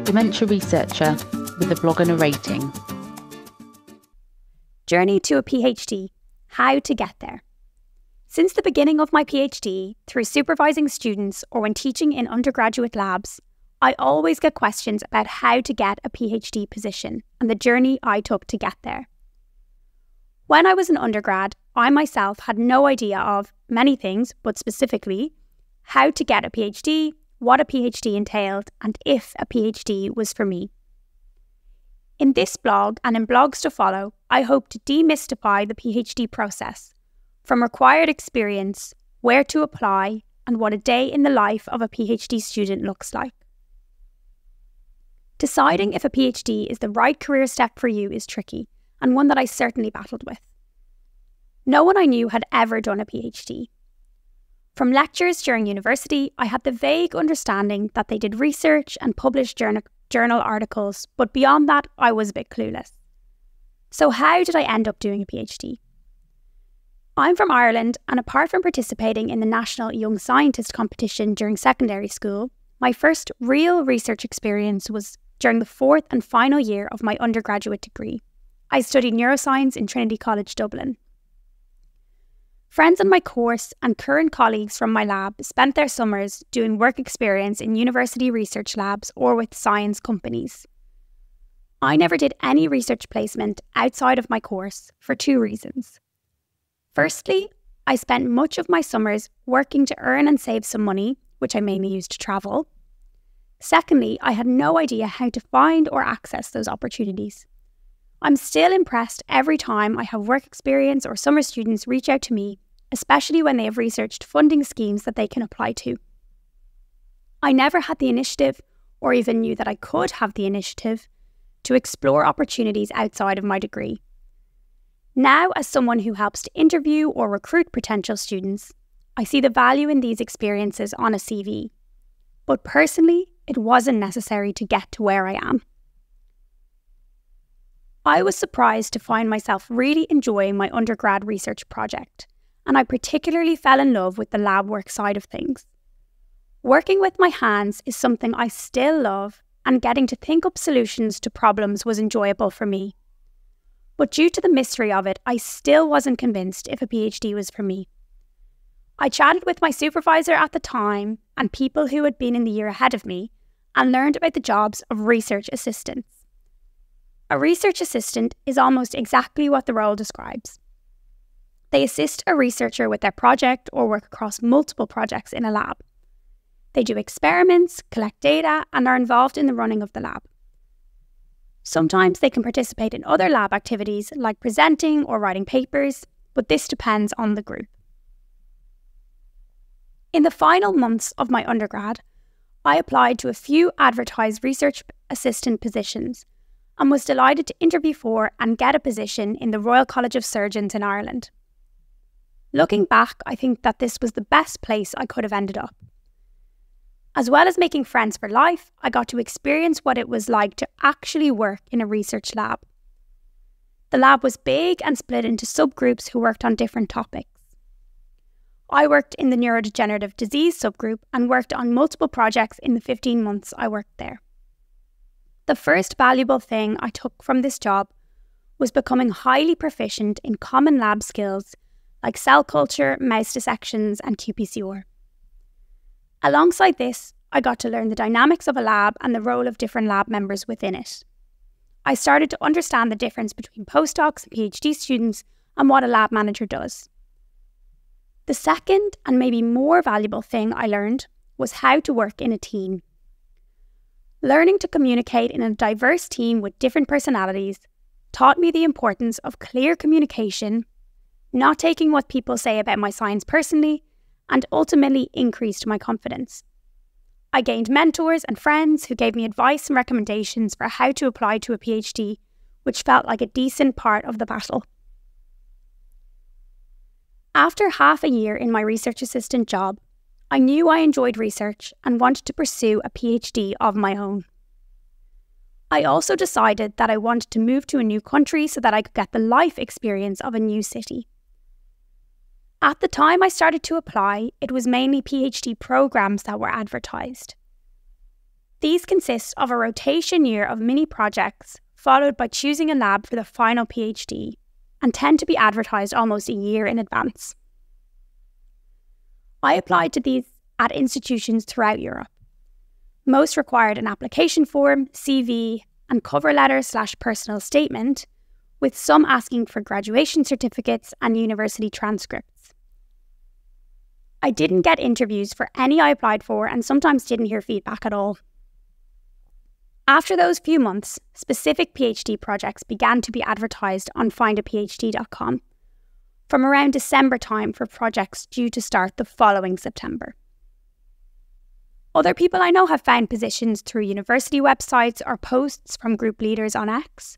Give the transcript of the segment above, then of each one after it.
dementia researcher with a blog and a rating. Journey to a PhD, how to get there. Since the beginning of my PhD, through supervising students or when teaching in undergraduate labs, I always get questions about how to get a PhD position and the journey I took to get there. When I was an undergrad, I myself had no idea of many things, but specifically how to get a PhD, what a PhD entailed, and if a PhD was for me. In this blog and in blogs to follow, I hope to demystify the PhD process, from required experience, where to apply, and what a day in the life of a PhD student looks like. Deciding if a PhD is the right career step for you is tricky, and one that I certainly battled with. No one I knew had ever done a PhD. From lectures during university, I had the vague understanding that they did research and published journal articles, but beyond that, I was a bit clueless. So how did I end up doing a PhD? I'm from Ireland, and apart from participating in the National Young Scientist competition during secondary school, my first real research experience was during the fourth and final year of my undergraduate degree. I studied neuroscience in Trinity College Dublin. Friends in my course and current colleagues from my lab spent their summers doing work experience in university research labs or with science companies. I never did any research placement outside of my course for two reasons. Firstly, I spent much of my summers working to earn and save some money, which I mainly used to travel. Secondly, I had no idea how to find or access those opportunities. I'm still impressed every time I have work experience or summer students reach out to me, especially when they have researched funding schemes that they can apply to. I never had the initiative, or even knew that I could have the initiative, to explore opportunities outside of my degree. Now, as someone who helps to interview or recruit potential students, I see the value in these experiences on a CV. But personally, it wasn't necessary to get to where I am. I was surprised to find myself really enjoying my undergrad research project, and I particularly fell in love with the lab work side of things. Working with my hands is something I still love, and getting to think up solutions to problems was enjoyable for me. But due to the mystery of it, I still wasn't convinced if a PhD was for me. I chatted with my supervisor at the time and people who had been in the year ahead of me and learned about the jobs of research assistants. A research assistant is almost exactly what the role describes. They assist a researcher with their project or work across multiple projects in a lab. They do experiments, collect data, and are involved in the running of the lab. Sometimes they can participate in other lab activities like presenting or writing papers, but this depends on the group. In the final months of my undergrad, I applied to a few advertised research assistant positions and was delighted to interview for and get a position in the Royal College of Surgeons in Ireland. Looking back, I think that this was the best place I could have ended up. As well as making friends for life, I got to experience what it was like to actually work in a research lab. The lab was big and split into subgroups who worked on different topics. I worked in the neurodegenerative disease subgroup and worked on multiple projects in the 15 months I worked there. The first valuable thing I took from this job was becoming highly proficient in common lab skills like cell culture, mouse dissections, and qPCR. Alongside this, I got to learn the dynamics of a lab and the role of different lab members within it. I started to understand the difference between postdocs and PhD students and what a lab manager does. The second and maybe more valuable thing I learned was how to work in a team. Learning to communicate in a diverse team with different personalities taught me the importance of clear communication, not taking what people say about my science personally, and ultimately increased my confidence. I gained mentors and friends who gave me advice and recommendations for how to apply to a PhD, which felt like a decent part of the battle. After half a year in my research assistant job, I knew I enjoyed research and wanted to pursue a PhD of my own. I also decided that I wanted to move to a new country so that I could get the life experience of a new city. At the time I started to apply, it was mainly PhD programs that were advertised. These These consist of a rotation year of mini projects, followed by choosing a lab for the final PhD, and tend to be advertised almost a year in advance. I applied to these at institutions throughout Europe. Most required an application form, CV, and cover letter/personal statement, with some asking for graduation certificates and university transcripts. I didn't get interviews for any I applied for and sometimes didn't hear feedback at all. After those few months, specific PhD projects began to be advertised on findaphd.com from around December time for projects due to start the following September. Other people I know have found positions through university websites or posts from group leaders on X.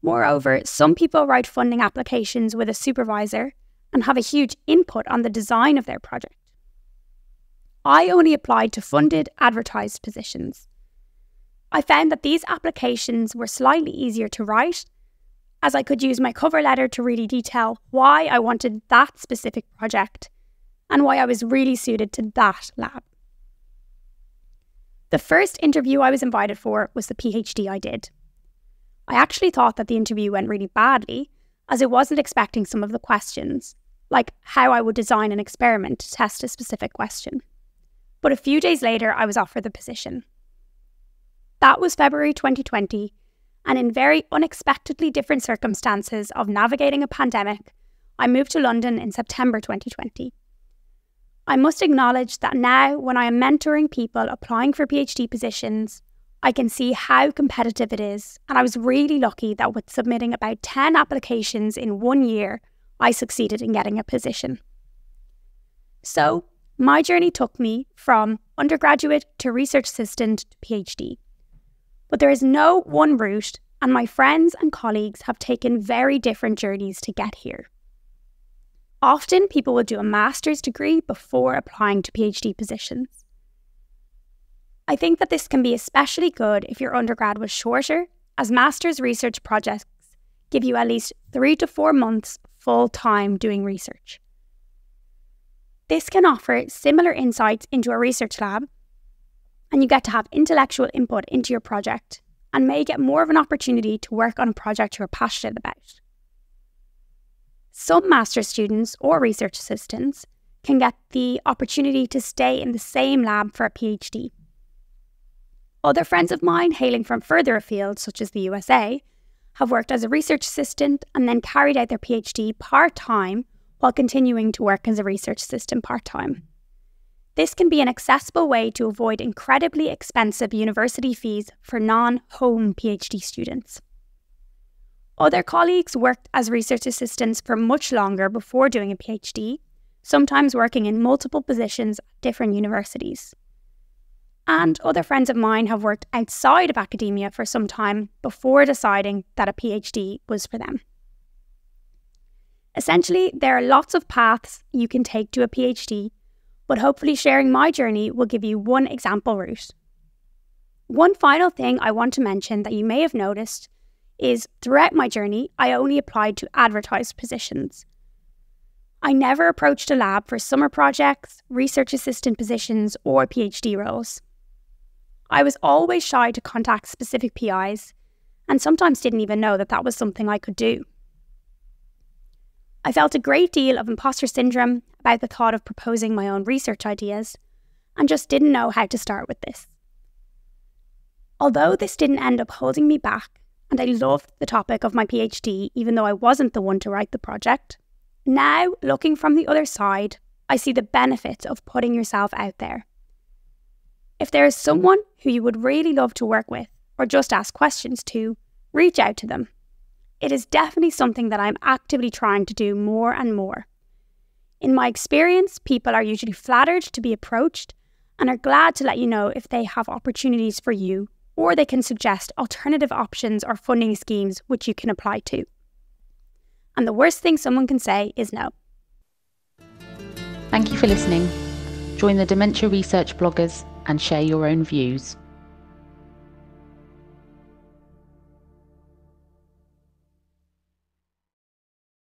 Moreover, some people write funding applications with a supervisor and have a huge input on the design of their project. I only applied to funded, advertised positions. I found that these applications were slightly easier to write, as I could use my cover letter to really detail why I wanted that specific project and why I was really suited to that lab. The first interview I was invited for was the PhD I did. I actually thought that the interview went really badly, as I wasn't expecting some of the questions, like how I would design an experiment to test a specific question. But a few days later, I was offered the position. That was February 2020, and in very unexpectedly different circumstances of navigating a pandemic, I moved to London in September 2020. I must acknowledge that now, when I am mentoring people applying for PhD positions, I can see how competitive it is, and I was really lucky that with submitting about 10 applications in 1 year, I succeeded in getting a position. So, my journey took me from undergraduate to research assistant to PhD. But there is no one route, and my friends and colleagues have taken very different journeys to get here. Often, people will do a master's degree before applying to PhD positions. I think that this can be especially good if your undergrad was shorter, as master's research projects give you at least 3 to 4 months full-time doing research. This can offer similar insights into a research lab, and you get to have intellectual input into your project and may get more of an opportunity to work on a project you're passionate about. Some master's students or research assistants can get the opportunity to stay in the same lab for a PhD. Other friends of mine hailing from further afield, such as the USA, have worked as a research assistant and then carried out their PhD part-time while continuing to work as a research assistant part-time. This can be an accessible way to avoid incredibly expensive university fees for non-home PhD students. Other colleagues worked as research assistants for much longer before doing a PhD, sometimes working in multiple positions at different universities. And other friends of mine have worked outside of academia for some time before deciding that a PhD was for them. Essentially, there are lots of paths you can take to a PhD, but hopefully sharing my journey will give you one example route. One final thing I want to mention that you may have noticed is throughout my journey, I only applied to advertised positions. I never approached a lab for summer projects, research assistant positions, or PhD roles. I was always shy to contact specific PIs, and sometimes didn't even know that that was something I could do. I felt a great deal of imposter syndrome about the thought of proposing my own research ideas, and just didn't know how to start with this. Although this didn't end up holding me back, and I loved the topic of my PhD even though I wasn't the one to write the project, now, looking from the other side, I see the benefits of putting yourself out there. If there is someone who you would really love to work with, or just ask questions to, reach out to them. It is definitely something that I'm actively trying to do more and more. In my experience, people are usually flattered to be approached and are glad to let you know if they have opportunities for you, or they can suggest alternative options or funding schemes which you can apply to. And the worst thing someone can say is no. Thank you for listening. Join the Dementia Research bloggers and share your own views.